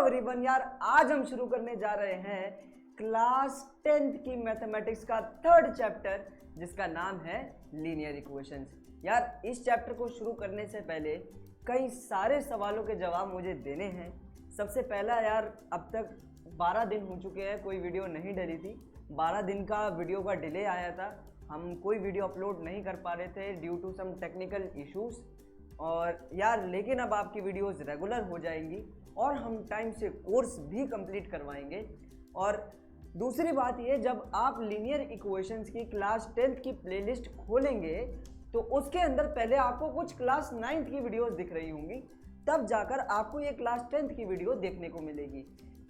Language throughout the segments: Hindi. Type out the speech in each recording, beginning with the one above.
एवरीवन यार, आज हम शुरू करने जा रहे हैं क्लास 10th की मैथमेटिक्स का थर्ड चैप्टर जिसका नाम है लीनियर इक्वेशंस। यार इस चैप्टर को शुरू करने से पहले कई सारे सवालों के जवाब मुझे देने हैं। सबसे पहला यार, अब तक 12 दिन हो चुके हैं कोई वीडियो नहीं डली थी। 12 दिन का वीडियो का डिले आया था, हम कोई वीडियो अपलोड नहीं कर पा रहे थे due to some technical issues. और यार लेकिन अब आपकी वीडियोस रेगुलर हो जाएंगी और हम टाइम से कोर्स भी कंप्लीट करवाएंगे। और दूसरी बात ये, जब आप लीनियर इक्वेशंस की क्लास 10th की प्लेलिस्ट खोलेंगे तो उसके अंदर पहले आपको कुछ क्लास 9th की वीडियोस दिख रही होंगी, तब जाकर आपको ये क्लास 10th की वीडियो देखने को मिलेगी।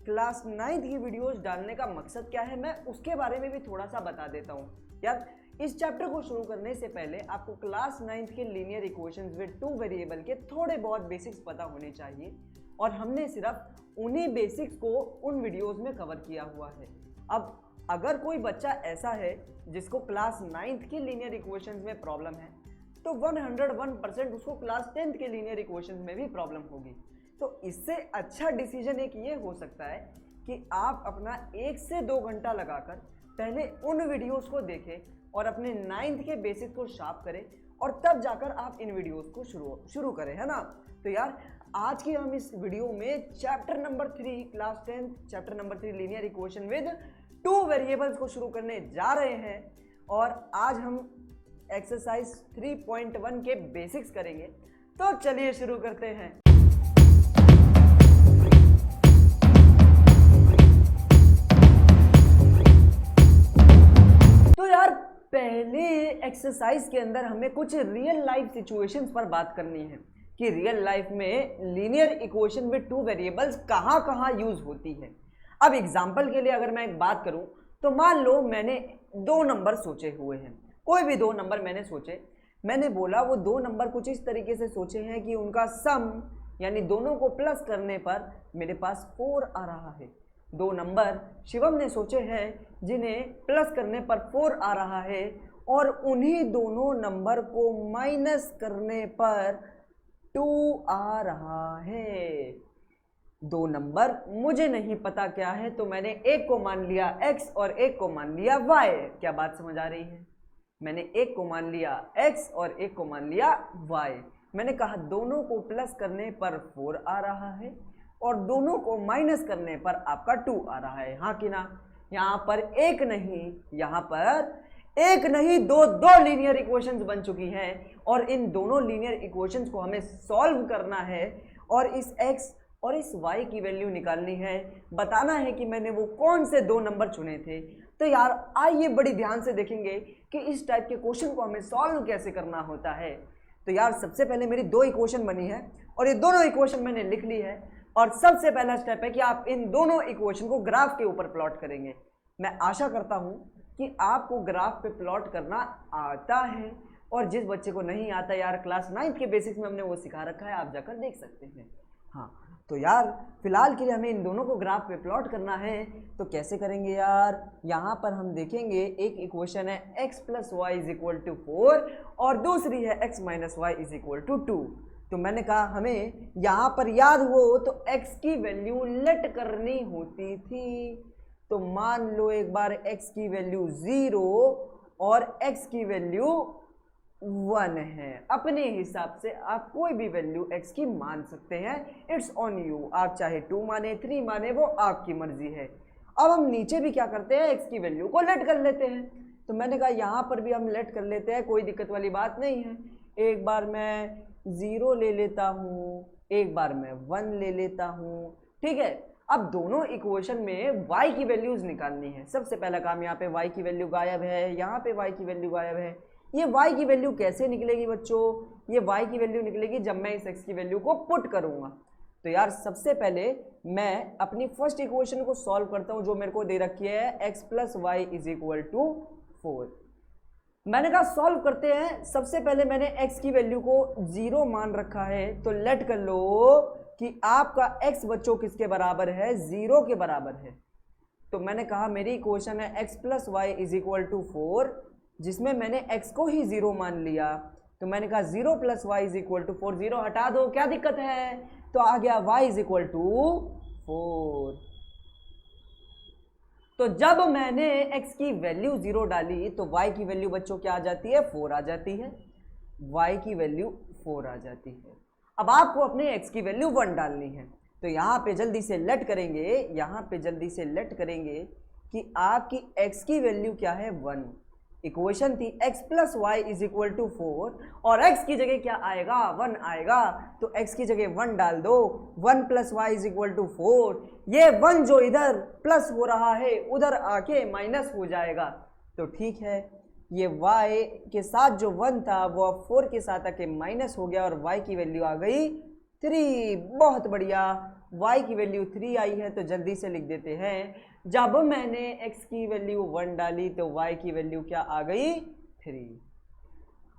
क्लास 9th की वीडियोस डालने का मकसद क्या है, मैं उसके बारे में भी थोड़ा सा बता देता हूँ। यार इस चैप्टर को शुरू करने से पहले आपको क्लास 9th के लीनियर इक्वेशंस विद 2 वेरिएबल के थोड़े बहुत बेसिक्स पता होने चाहिए, और हमने सिर्फ उन्हीं बेसिक्स को उन वीडियोस में कवर किया हुआ है। अब अगर कोई बच्चा ऐसा है जिसको क्लास 9th के लीनियर इक्वेशंस में प्रॉब्लम है तो 101% उसको क्लास 10th के लीनियर इक्वेशंस में भी प्रॉब्लम होगी। तो इससे अच्छा डिसीजन एक ये हो सकता है कि आप अपना 1 से 2 घंटा लगाकर पहले उन वीडियोस को देखें और अपने 9th के बेसिक्स को शार्प करें, और तब जाकर आप इन वीडियोस को शुरू करें, है ना। तो यार आज की हम इस वीडियो में chapter number 3 class 10 chapter number 3 linear equation with 2 variables को शुरू करने जा रहे हैं। और आज हम एक्सरसाइज 3.1 के बेसिक्स करेंगे। तो चलिए शुरू करते हैं। तो यार पहले एक्सरसाइज के अंदर हमें कुछ रियल लाइफ सिचुएशंस पर बात करनी है कि रियल लाइफ में लीनियर इक्वेशन विद 2 वेरिएबल्स कहाँ यूज होती है। अब एग्जांपल के लिए अगर मैं एक बात करूं तो मान लो मैंने 2 नंबर सोचे हुए हैं, कोई भी 2 नंबर मैंने सोचे। मैंने बोला वो 2 नंबर कुछ इस तरीके से सोचे हैं कि उनका सम यानी दोनों को प्लस करने पर मेरे पास 4 आ रहा है। 2 नंबर शिवम ने सोचे हैं जिन्हें प्लस करने पर 4 आ रहा है, और उन्हीं दोनों नंबर को माइनस करने पर 2 आ रहा है। 2 नंबर मुझे नहीं पता क्या है, तो मैंने एक को मान लिया x और एक को मान लिया y। क्या बात समझ आ रही है? मैंने एक को मान लिया x और एक को मान लिया y। मैंने कहा दोनों को प्लस करने पर 4 आ रहा है और दोनों को माइनस करने पर आपका 2 आ रहा है, हाँ कि ना। यहाँ पर एक नहीं, यहाँ पर एक नहीं दो लीनियर इक्वेशंस बन चुकी हैं, और इन दोनों लीनियर इक्वेशंस को हमें सॉल्व करना है और इस x और इस y की वैल्यू निकालनी है। बताना है कि मैंने वो कौन से 2 नंबर चुने थे। तो यार आइए बड़ी ध्यान से देखेंगे कि इस टाइप के क्वेश्चन को हमें सॉल्व कैसे करना होता है। तो यार सबसे पहले मेरी 2 इक्वेशन बनी है और ये दोनों इक्वेशन मैंने लिख ली है, और सबसे पहला स्टेप है कि आप इन दोनों इक्वेशन को ग्राफ के ऊपर प्लॉट करेंगे। मैं आशा करता हूं कि आपको ग्राफ पे प्लॉट करना आता है, और जिस बच्चे को नहीं आता यार क्लास 9th के बेसिक्स में हमने वो सिखा रखा है, आप जाकर देख सकते हैं। हाँ तो यार फिलहाल के लिए हमें इन दोनों को ग्राफ पे प्लॉट करना है। तो कैसे करेंगे यार, यहाँ पर हम देखेंगे एक इक्वेशन है x plus Y is equal to 4 और दूसरी है x minus Y is equal to 2। तो मैंने कहा हमें यहाँ पर याद हो तो x की वैल्यू लेट करनी होती थी। तो मान लो एक बार x की वैल्यू 0 और x की वैल्यू 1 है। अपने हिसाब से आप कोई भी वैल्यू x की मान सकते हैं, इट्स ऑन यू। आप चाहे 2 माने 3 माने, वो आपकी मर्जी है। अब हम नीचे भी क्या करते हैं, x की वैल्यू को लेट कर लेते हैं। तो मैंने कहा यहाँ पर भी हम लेट कर लेते हैं, कोई दिक्कत वाली बात नहीं है। एक बार मैं 0 ले लेता हूँ, एक बार मैं 1 ले लेता हूँ, ठीक है। अब दोनों इक्वेशन में y की वैल्यूज निकालनी है। सबसे पहला काम, यहाँ पे y की वैल्यू गायब है, यहाँ पे y की वैल्यू गायब है। ये y की वैल्यू कैसे निकलेगी बच्चों? ये y की वैल्यू निकलेगी जब मैं इस x की वैल्यू को पुट करूंगा। तो यार सबसे पहले मैं अपनी फर्स्ट इक्वेशन को सॉल्व करता हूं जो मेरे को दे रखी है x plus Y is equal to 4। मैंने कहा सॉल्व करते हैं। सबसे पहले मैंने x की वैल्यू को 0 मान रखा है, तो लेट कर लो कि आपका x बच्चों किसके बराबर है, 0 के बराबर है। तो मैंने कहा मेरी इक्वेशन है x plus Y is equal to 4, जिसमें मैंने x को ही 0 मान लिया। तो मैंने कहा 0 plus Y is equal to 4, 0 हटा दो, क्या दिक्कत है। तो आ गया y इज इक्वल टू 4। तो जब मैंने x की वैल्यू 0 डाली तो y की वैल्यू बच्चों क्या आ जाती है, 4 आ जाती है, y की वैल्यू 4 आ जाती है। अब आपको अपने x की वैल्यू 1 डालनी है, तो यहाँ पे जल्दी से लेट करेंगे, यहाँ पे जल्दी से लेट करेंगे कि आपकी x की वैल्यू क्या है, 1। इक्वेशन थी x plus Y is equal to 4 और x की जगह क्या आएगा, 1 आएगा, तो x की जगह 1 डाल दो। 1 plus Y is equal to 4, ये 1 जो इधर प्लस हो रहा है उधर आके माइनस हो जाएगा, तो ठीक है, ये y के साथ जो 1 था वो 4 के साथ आके माइनस हो गया और y की वैल्यू आ गई 3। बहुत बढ़िया, y की वैल्यू 3 आई है, तो जल्दी से लिख देते हैं, जब मैंने x की वैल्यू 1 डाली तो y की वैल्यू क्या आ गई, 3।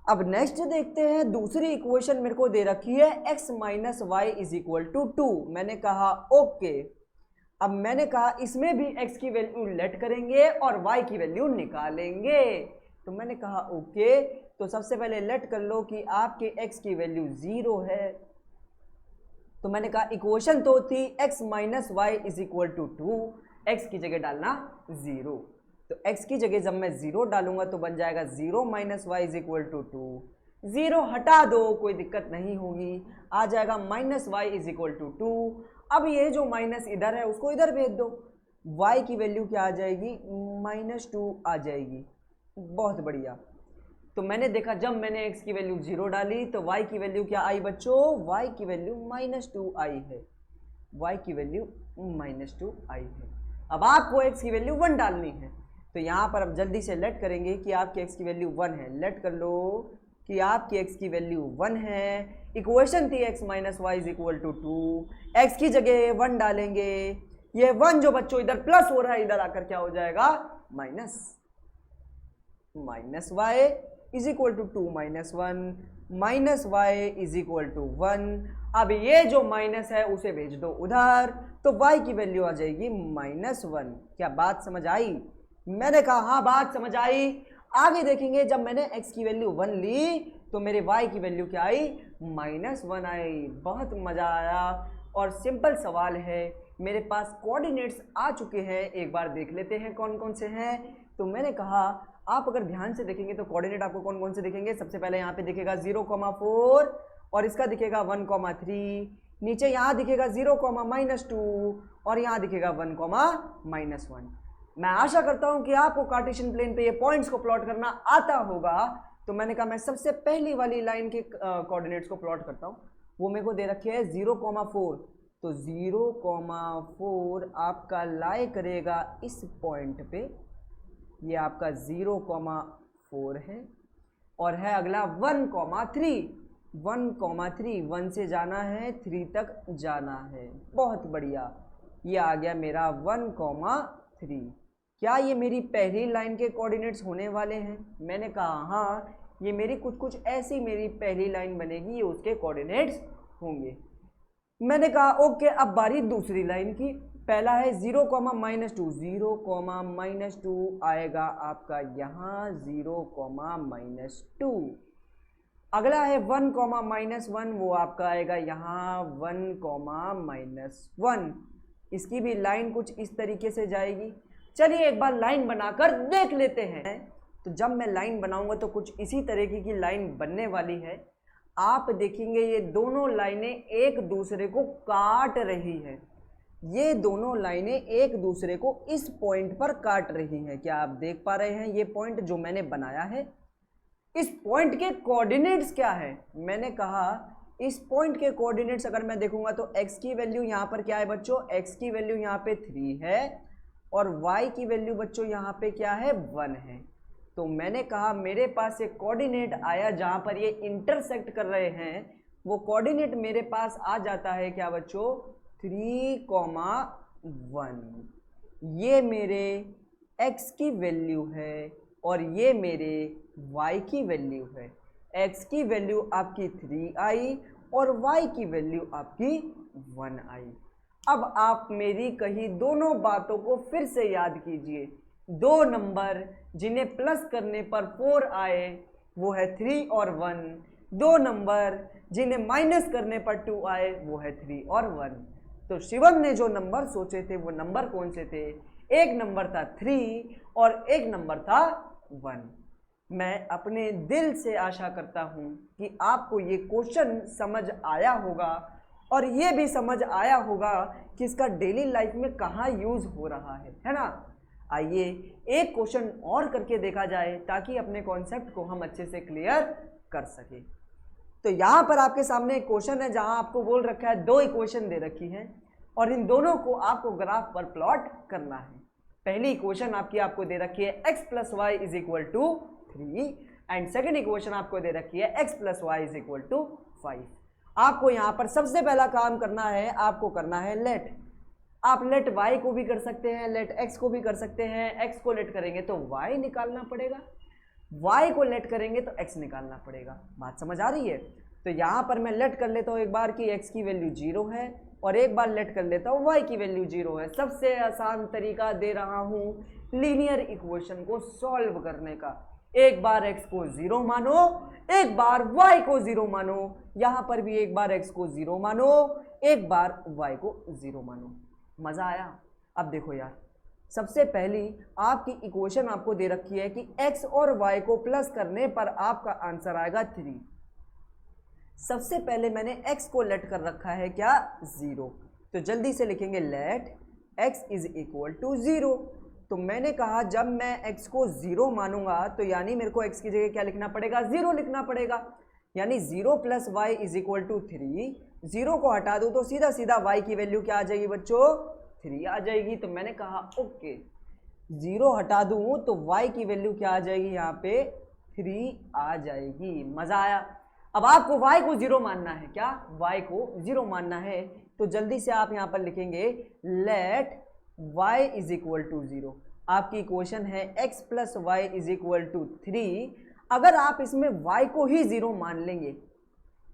अब नेक्स्ट देखते हैं, दूसरी इक्वेशन मेरे को दे रखी है x minus Y is equal to 2। मैंने कहा ओके, अब मैंने कहा इसमें भी x की वैल्यू लेट करेंगे और y की वैल्यू निकालेंगे, तो मैंने कहा ओके, तो सबसे पहले लेट कर लो कि आपके x की वैल्यू 0 है, तो मैंने कहा इक्वेशन तो थी x minus Y is equal to 2, x की जगह डालना 0, तो x की जगह जब मैं 0 डालूंगा तो बन जाएगा 0 minus Y is equal to 2। 0 हटा दो, कोई दिक्कत नहीं होगी, आ जाएगा minus Y is equal to 2। अब ये जो माइनस इधर है उसको इधर भेज दो, y की वैल्यू क्या आ जाएगी, -2 आ जाएगी। बहुत बढ़िया, तो मैंने देखा जब मैंने x की वैल्यू 0 डाली तो y की वैल्यू क्या आई बच्चों, y की वैल्यू -2 आई है, y की वैल्यू -2 आई है। अब आपको x की वैल्यू 1 डालनी है, तो यहाँ पर अब जल्दी से लेट करेंगे कि आपकी x की वैल्यू 1 है, लेट कर लो कि आपकी x की वैल्यू 1 है। इक्वेशन थी x minus Y is equal to 2, x की जगह 1 डालेंगे, ये 1 जो बच्चों इधर प्लस हो रहा है इधर आकर क्या हो जाएगा, minus Y is equal to 2 minus 1, minus Y is equal to 1। अब ये जो माइनस है उसे भेज दो उधर, तो y की वैल्यू आ जाएगी -1। क्या बात समझ आई? मैंने कहा हाँ बात समझ आई। आगे देखेंगे, जब मैंने x की वैल्यू 1 ली तो मेरे y की वैल्यू क्या आई, -1 आई। बहुत मजा आया और सिंपल सवाल है, मेरे पास कोऑर्डिनेट्स आ चुके हैं, एक बार देख लेते हैं कौन कौन से हैं। तो मैंने कहा आप अगर ध्यान से देखेंगे तो कोऑर्डिनेट आपको कौन कौन से दिखेंगे, सबसे पहले यहाँ पे दिखेगा 0,4 और इसका दिखेगा 1,3, नीचे यहाँ दिखेगा 0,-2 और यहाँ दिखेगा 1,-1। मैं आशा करता हूँ कि आपको कार्टेशियन प्लेन पे ये पॉइंट्स को प्लॉट करना आता होगा। तो मैंने कहा मैं सबसे पहली वाली लाइन के कोऑर्डिनेट्स को प्लॉट करता हूँ, वो मेरे को दे रखे है 0,4, तो 0,4 आपका लाई करेगा इस पॉइंट पे, ये आपका 0,4 है, और है अगला 1,3, 1 से जाना है 3 तक जाना है। बहुत बढ़िया, ये आ गया मेरा 1,3। क्या ये मेरी पहली लाइन के कोऑर्डिनेट्स होने वाले हैं? मैंने कहा हाँ, ये मेरी कुछ ऐसी मेरी पहली लाइन बनेगी, ये उसके कोऑर्डिनेट्स होंगे। मैंने कहा ओके, अब बारी दूसरी लाइन की। पहला है 0,-2, 0,-2 आएगा आपका यहाँ 0,-2। अगला है 1,-1, वो आपका आएगा यहाँ 1,-1। इसकी भी लाइन कुछ इस तरीके से जाएगी। चलिए एक बार लाइन बनाकर देख लेते हैं। तो जब मैं लाइन बनाऊंगा तो कुछ इसी तरीके की लाइन बनने वाली है। आप देखेंगे ये दोनों लाइनें एक दूसरे को काट रही हैं, ये दोनों लाइनें एक दूसरे को इस पॉइंट पर काट रही हैं। क्या आप देख पा रहे हैं ये पॉइंट जो मैंने बनाया है? इस पॉइंट के कोऑर्डिनेट्स क्या है? मैंने कहा इस पॉइंट के कोऑर्डिनेट्स अगर मैं देखूंगा तो x की वैल्यू यहाँ पर क्या है बच्चों, x की वैल्यू यहाँ पे 3 है और y की वैल्यू बच्चों यहाँ पे क्या है, 1 है। तो मैंने कहा मेरे पास एक कोऑर्डिनेट आया जहाँ पर ये इंटरसेक्ट कर रहे हैं, वो कोऑर्डिनेट मेरे पास आ जाता है क्या बच्चों, 3,1। ये मेरे x की वैल्यू है और ये मेरे y की वैल्यू है। x की वैल्यू आपकी 3 आई और y की वैल्यू आपकी 1 आई। अब आप मेरी कही दोनों बातों को फिर से याद कीजिए। दो नंबर जिन्हें प्लस करने पर 4 आए वो है 3 और 1, दो नंबर जिन्हें माइनस करने पर 2 आए वो है 3 और 1। तो शिवम ने जो नंबर सोचे थे वो नंबर कौन से थे? एक नंबर था 3 और एक नंबर था 1। मैं अपने दिल से आशा करता हूं कि आपको ये क्वेश्चन समझ आया होगा और ये भी समझ आया होगा कि इसका डेली लाइफ में कहाँ यूज हो रहा है ना। आइए एक क्वेश्चन और करके देखा जाए ताकि अपने कॉन्सेप्ट को हम अच्छे से क्लियर कर सके। तो यहाँ पर आपके सामने एक क्वेश्चन है जहाँ आपको बोल रखा है 2 इक्वेशन दे रखी है और इन दोनों को आपको ग्राफ पर प्लॉट करना है। पहली इक्वेशन आपको दे रखी है x plus Y is equal to 3 and second equation आपको दे रखी है x plus Y is equal to 5। आपको यहाँ पर सबसे पहला काम करना है, आपको करना है लेट। आप लेट y को भी कर सकते हैं, लेट x को भी कर सकते हैं। x को लेट करेंगे तो y निकालना पड़ेगा, y को लेट करेंगे तो x निकालना पड़ेगा। बात समझ आ रही है? तो यहाँ पर मैं लेट कर लेता हूँ एक बार कि x की वैल्यू 0 है और एक बार लेट कर लेता हूँ y की वैल्यू 0 है। सबसे आसान तरीका दे रहा हूँ लीनियर इक्वेशन को सॉल्व करने का। एक बार x को 0 मानो, एक बार y को 0 मानो, यहाँ पर भी एक बार x को 0 मानो, एक बार y को 0 मानो। मजा आया? अब देखो यार, सबसे पहली आपकी इक्वेशन आपको दे रखी है कि x और y को प्लस करने पर आपका आंसर आएगा 3। सबसे पहले मैंने x को लेट कर रखा है क्या? 0। तो जल्दी से लिखेंगे let x is equal to 0। तो मैंने कहा जब मैं x को 0 मानूंगा तो यानी मेरे को x की जगह क्या लिखना पड़ेगा? 0 लिखना पड़ेगा। यानी 0 plus Y is equal to 3। 0 को हटा दूं तो सीधा सीधा y की वैल्यू क्या आ जाएगी बच्चों? 3 आ जाएगी। तो मैंने कहा ओके, 0 हटा दूं तो y की वैल्यू क्या आ जाएगी? यहाँ पे 3 आ जाएगी। मजा आया? अब आपको y को 0 मानना है क्या? y को 0 मानना है तो जल्दी से आप यहाँ पर लिखेंगे let y is equal to 0। आपकी इक्वेशन है x plus Y is equal to 3। अगर आप इसमें y को ही 0 मान लेंगे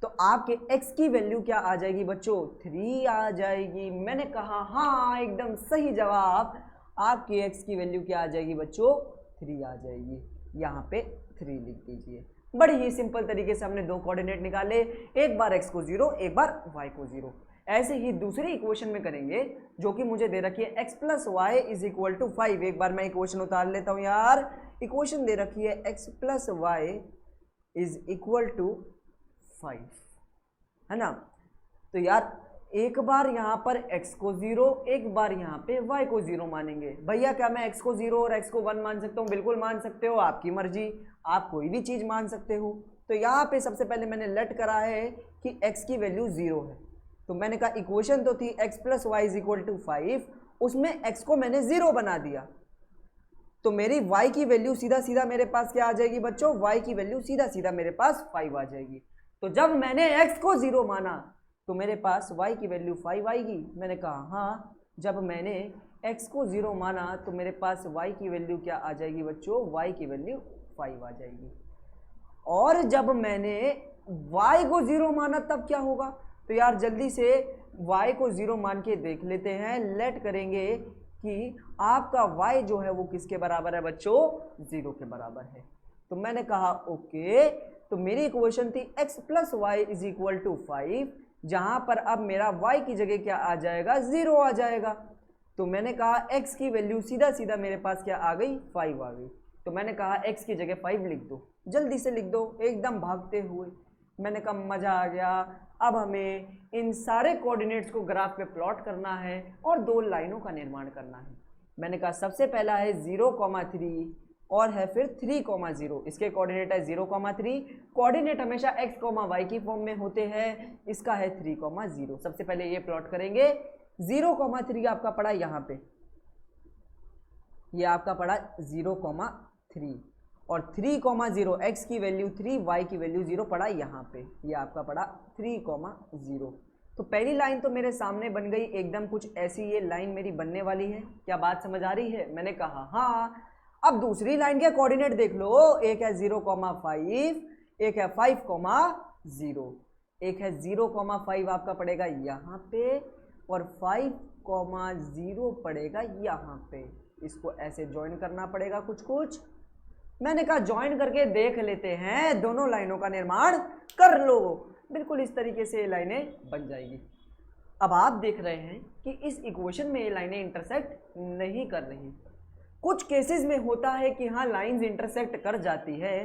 तो आपके x की वैल्यू क्या आ जाएगी बच्चों? 3 आ जाएगी। मैंने कहा हाँ, एकदम सही जवाब। आपकी x की वैल्यू क्या आ जाएगी बच्चों? 3 आ जाएगी। यहाँ पे 3 लिख दीजिए। बड़ी ही सिंपल तरीके से हमने 2 कोऑर्डिनेट निकाले, एक बार x को 0, एक बार y को 0। ऐसे ही दूसरी इक्वेशन में करेंगे जो कि मुझे दे रखी है x plus Y is equal to 5। एक बार मैं इक्वेशन उतार लेता हूँ यार। इक्वेशन दे रखी है x plus Y is equal to 5, है ना। तो यार एक बार यहाँ पर x को 0, एक बार यहाँ पे y को 0 मानेंगे। भैया क्या मैं x को 0 और x को 1 मान सकता हूँ? बिल्कुल मान सकते हो, आपकी मर्जी, आप कोई भी चीज़ मान सकते हो। तो यहाँ पे सबसे पहले मैंने लेट करा है कि x की वैल्यू 0 है। तो मैंने कहा इक्वेशन तो थी x plus Y is equal to 5, उसमें x को मैंने 0 बना दिया तो मेरी y की वैल्यू सीधा सीधा मेरे पास क्या आ जाएगी बच्चों? y की वैल्यू सीधा सीधा मेरे पास 5 आ जाएगी। तो जब मैंने x को 0 माना तो मेरे पास y की वैल्यू 5 आएगी। मैंने कहा हाँ, जब मैंने x को 0 माना तो मेरे पास y की वैल्यू क्या आ जाएगी बच्चों? y की वैल्यू 5 आ जाएगी। और जब मैंने y को 0 माना तब क्या होगा? तो यार जल्दी से y को 0 मान के देख लेते हैं। लेट करेंगे कि आपका y जो है वो किसके बराबर है बच्चों? 0 के बराबर है। तो मैंने कहा ओके, तो मेरी इक्वेशन थी x plus Y is equal to 5, जहां पर अब मेरा y की जगह क्या आ जाएगा? 0 आ जाएगा। तो मैंने कहा x की वैल्यू सीधा सीधा मेरे पास क्या आ गई? 5 आ गई। तो मैंने कहा x की जगह 5 लिख दो, जल्दी से लिख दो, एकदम भागते हुए। मैंने कहा मजा आ गया। अब हमें इन सारे कोऑर्डिनेट्स को ग्राफ पे प्लॉट करना है और 2 लाइनों का निर्माण करना है। मैंने कहा सबसे पहला है 0,3 और है फिर 3,0। इसके कोऑर्डिनेट है 0,3। कोऑर्डिनेट हमेशा x, y की फॉर्म में होते हैं। इसका है 3,0। सबसे पहले ये प्लॉट करेंगे। 0,3 आपका पड़ा यहाँ पे, ये आपका पड़ा 0,3 और 3,0 x की वैल्यू 3, y की वैल्यू 0 पड़ा यहाँ पे, ये आपका पड़ा 3,0। तो पहली लाइन तो मेरे सामने बन गई एकदम कुछ ऐसी, ये लाइन मेरी बनने वाली है। क्या बात समझ आ रही है? मैंने कहा हाँ। अब दूसरी लाइन के कोऑर्डिनेट देख लो, एक है 0,5, एक है 5,0, एक है 0,5 आपका पड़ेगा यहाँ पे और 5,0 पड़ेगा यहाँ पे। इसको ऐसे ज्वाइन करना पड़ेगा कुछ कुछ। मैंने कहा ज्वाइन करके देख लेते हैं, दोनों लाइनों का निर्माण कर लो। बिल्कुल इस तरीके से ये लाइनें बन जाएगी। अब आप देख रहे हैं कि इस इक्वेशन में ये लाइनें इंटरसेक्ट नहीं कर रही। कुछ केसेस में होता है कि हाँ लाइंस इंटरसेक्ट कर जाती है,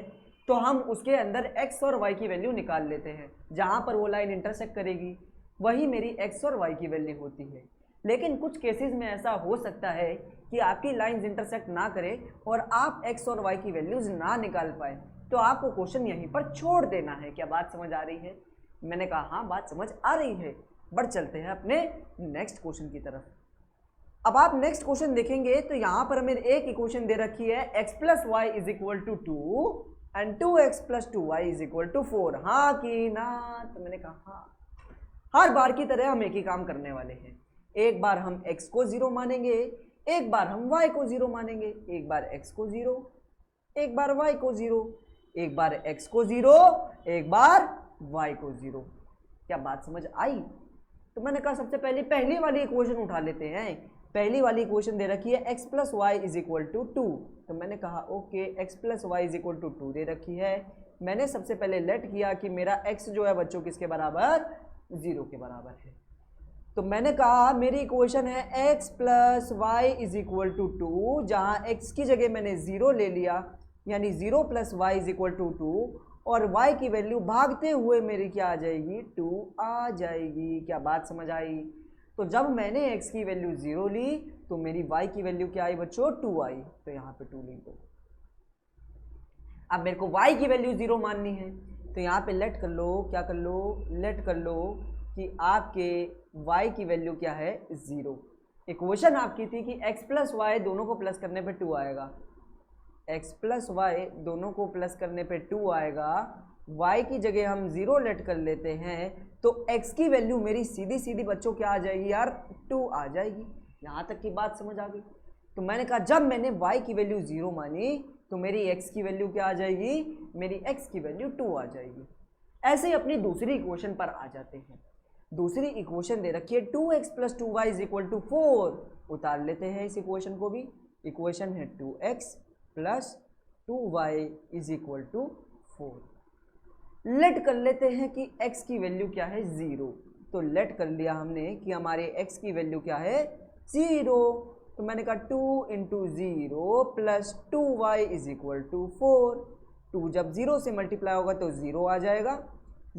तो हम उसके अंदर x और y की वैल्यू निकाल लेते हैं। जहाँ पर वो लाइन इंटरसेक्ट करेगी वही मेरी x और y की वैल्यू होती है। लेकिन कुछ केसेस में ऐसा हो सकता है कि आपकी लाइंस इंटरसेक्ट ना करे और आप x और y की वैल्यूज ना निकाल पाए, तो आपको क्वेश्चन यहीं पर छोड़ देना है। क्या बात समझ आ रही है? मैंने कहा हाँ बात समझ आ रही है। बढ़ चलते हैं अपने नेक्स्ट क्वेश्चन की तरफ। अब आप नेक्स्ट क्वेश्चन देखेंगे तो यहाँ पर हमें एक इक्वेशन दे रखी है x plus Y is equal to 2 and 2x plus 2y is equal to 4। हाँ कि ना? तो मैंने कहा हाँ, हर बार की तरह हम एक ही काम करने वाले हैं। एक बार हम x को 0 मानेंगे, एक बार हम y को 0 मानेंगे, एक बार x को 0, एक बार y को 0, एक बार x को 0, एक बार y को 0। क्या बात समझ आई? तो मैंने कहा सबसे पहले पहली वाली इक्वेशन उठा लेते हैं। पहली वाली इक्वेशन दे रखी है x plus Y is equal to 2। तो मैंने कहा okay x plus Y is equal to 2 दे रखी है। मैंने सबसे पहले लेट किया कि मेरा x जो है बच्चों किसके बराबर? 0 के बराबर है। तो मैंने कहा मेरी इक्वेशन है x plus Y is equal to 2, जहाँ x की जगह मैंने 0 ले लिया, यानी 0 plus Y is equal to 2, और y की वैल्यू भागते हुए मेरी क्या आ जाएगी? 2 आ जाएगी। क्या बात समझ आई? तो जब मैंने x की वैल्यू 0 ली तो मेरी y की वैल्यू क्या आई बच्चों? 2 आई। तो यहाँ पे 2 लिख दो। अब मेरे को y की वैल्यू 0 माननी है, तो यहाँ पे लेट कर लो, क्या कर लो? लेट कर लो कि आपके y की वैल्यू क्या है? 0। इक्वेशन आपकी थी कि x प्लस वाई दोनों को प्लस करने पे 2 आएगा, x प्लस वाई दोनों को प्लस करने पे 2 आएगा। y की जगह हम 0 लेट कर लेते हैं, तो x की वैल्यू मेरी सीधी सीधी बच्चों क्या आ जाएगी यार? 2 आ जाएगी। यहाँ तक की बात समझ आ गई? तो मैंने कहा जब मैंने y की वैल्यू 0 मानी तो मेरी x की वैल्यू क्या आ जाएगी? मेरी x की वैल्यू 2 आ जाएगी। ऐसे ही अपनी दूसरी इक्वेशन पर आ जाते हैं। दूसरी इक्वेशन दे रखी है 2x plus 2y is equal to 4। उतार लेते हैं इस इक्वेशन को भी। इक्वेशन है 2x plus 2y is equal to 4। लेट कर लेते हैं कि x की वैल्यू क्या है? 0। तो लेट कर लिया हमने कि हमारे x की वैल्यू क्या है? 0। तो मैंने कहा 2 into 0 plus 2y is equal to 4। 2 जब 0 से मल्टीप्लाई होगा तो 0 आ जाएगा।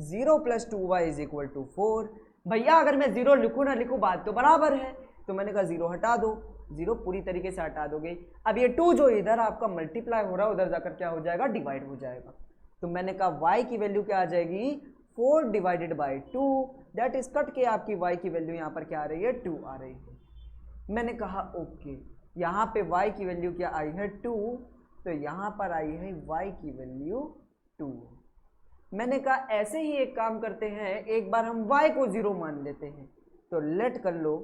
0 plus 2y is equal to 4। भैया अगर मैं 0 लिखूँ ना लिखूँ बात तो बराबर है। तो मैंने कहा 0 हटा दो। 0 पूरी तरीके से हटा दोगे। अब ये 2 जो इधर आपका मल्टीप्लाई हो रहा है उधर जाकर क्या हो जाएगा? डिवाइड हो जाएगा। तो मैंने कहा y की वैल्यू क्या आ जाएगी? 4 divided by 2, that is cut के आपकी y की वैल्यू यहाँ पर क्या आ रही है? 2 आ रही है। मैंने कहा ओके, यहाँ पे y की वैल्यू क्या आई है? 2। तो यहाँ पर आई है y की वैल्यू 2। मैंने कहा ऐसे ही एक काम करते हैं, एक बार हम y को 0 मान लेते हैं। तो लेट कर लो,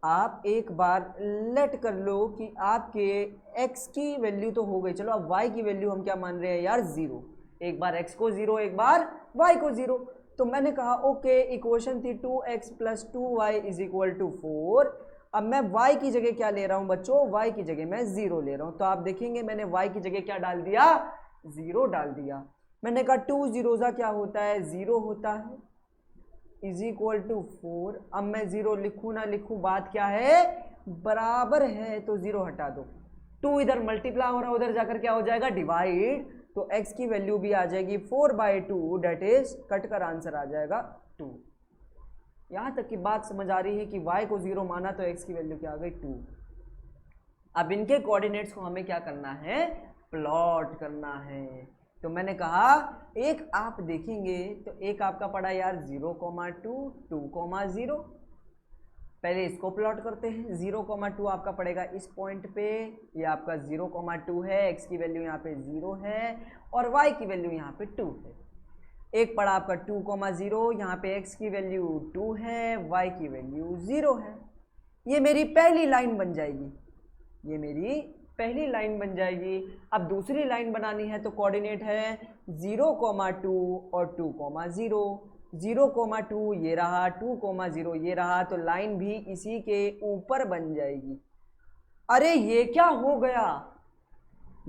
आप एक बार लेट कर लो कि आपके x की वैल्यू तो हो गई, चलो अब y की वैल्यू हम क्या मान रहे हैं यार? 0। एक बार x को 0, एक बार y को 0। तो मैंने कहा ओके, इक्वेशन थी 2x plus 2y is equal to 4। अब मैं y की जगह क्या ले रहा हूं बच्चों? y की जगह मैं 0 ले रहा हूं। तो आप देखेंगे मैंने y की जगह क्या डाल दिया? 0 डाल दिया। मैंने कहा 2 जीरोज़ा क्या होता है? 0 होता है, इज इक्वल टू 4। अब मैं 0 लिखूँ ना लिखूँ बात क्या है? बराबर है। तो 0 हटा दो। 2 इधर मल्टीप्लाई हो रहा है, उधर जाकर क्या हो जाएगा? डिवाइड। तो x की वैल्यू भी आ जाएगी 4/2, डेट इज कट कर आंसर आ जाएगा 2। यहाँ तक की बात समझ आ रही है कि y को 0 माना तो x की वैल्यू क्या आ गई? 2। अब इनके कोऑर्डिनेट्स को हमें क्या करना है? प्लॉट करना है। तो मैंने कहा एक आप देखेंगे तो एक आपका पड़ा यार 0,2, 2,0। पहले इसको प्लॉट करते हैं। 0,2 आपका पड़ेगा इस पॉइंट पे, ये आपका 0,2 है, x की वैल्यू यहाँ पे 0 है और y की वैल्यू यहाँ पे 2 है। एक पड़ा आपका 2,0, यहाँ पे x की वैल्यू 2 है, y की वैल्यू 0 है। ये मेरी पहली लाइन बन जाएगी, ये मेरी पहली लाइन बन जाएगी। अब दूसरी लाइन बनानी है तो कोऑर्डिनेट है 0,2 और 2,0। 0,2 ये रहा, 2,0 ये रहा, तो लाइन भी इसी के ऊपर बन जाएगी। अरे ये क्या हो गया?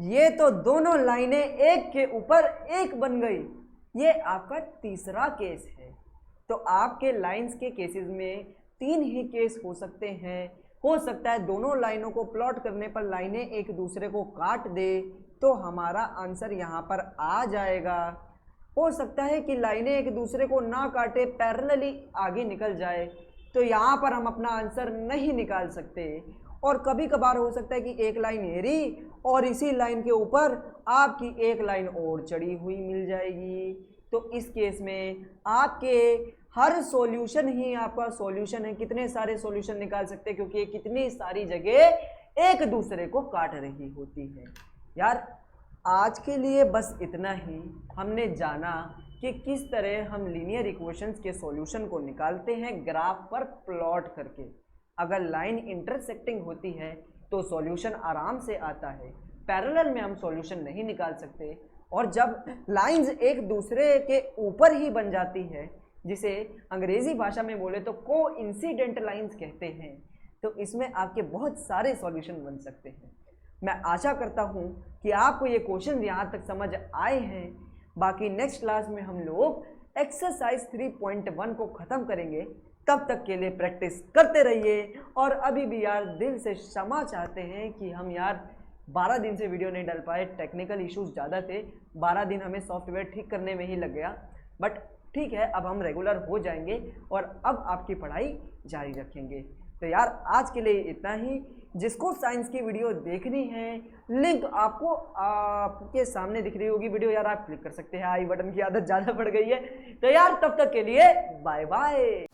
ये तो दोनों लाइनें एक के ऊपर एक बन गई। ये आपका तीसरा केस है। तो तो आपके लाइंस के केसेस में 3 ही केस हो सकते हैं। हो सकता है दोनों लाइनों को प्लॉट करने पर लाइनें एक दूसरे को काट दे, तो हमारा आंसर यहाँ पर आ जाएगा। हो सकता है कि लाइनें एक दूसरे को ना काटे, पैरेलली आगे निकल जाए, तो यहाँ पर हम अपना आंसर नहीं निकाल सकते। और कभी कभार हो सकता है कि एक लाइन एरी और इसी लाइन के ऊपर आपकी एक लाइन और चढ़ी हुई मिल जाएगी। तो इस केस में आपके हर सॉल्यूशन ही आपका सॉल्यूशन है। कितने सारे सॉल्यूशन निकाल सकते हैं, क्योंकि ये कितनी सारी जगह एक दूसरे को काट रही होती है। यार आज के लिए बस इतना ही। हमने जाना कि किस तरह हम लीनियर इक्वेशंस के सॉल्यूशन को निकालते हैं ग्राफ पर प्लॉट करके। अगर लाइन इंटरसेक्टिंग होती है तो सॉल्यूशन आराम से आता है, पैरेलल में हम सॉल्यूशन नहीं निकाल सकते। और जब लाइंस एक दूसरे के ऊपर ही बन जाती है, जिसे अंग्रेजी भाषा में बोले तो कोइंसिडेंट लाइंस कहते हैं, तो इसमें आपके बहुत सारे सॉल्यूशन बन सकते हैं। मैं आशा करता हूँ कि आपको ये क्वेश्चन यहाँ तक समझ आए हैं। बाकी नेक्स्ट क्लास में हम लोग एक्सरसाइज 3.1 को ख़त्म करेंगे। तब तक के लिए प्रैक्टिस करते रहिए। और अभी भी यार दिल से क्षमा चाहते हैं कि हम यार 12 दिन से वीडियो नहीं डाल पाए, टेक्निकल इश्यूज ज़्यादा थे। 12 दिन हमें सॉफ्टवेयर ठीक करने में ही लग गया, बट ठीक है, अब हम रेगुलर हो जाएंगे और अब आपकी पढ़ाई जारी रखेंगे। तो यार आज के लिए इतना ही। जिसको साइंस की वीडियो देखनी है, लिंक आपको आपके सामने दिख रही होगी वीडियो, यार आप क्लिक कर सकते हैं। आई बटन की आदत ज़्यादा बढ़ गई है। तो यार तब तक के लिए बाय बाय।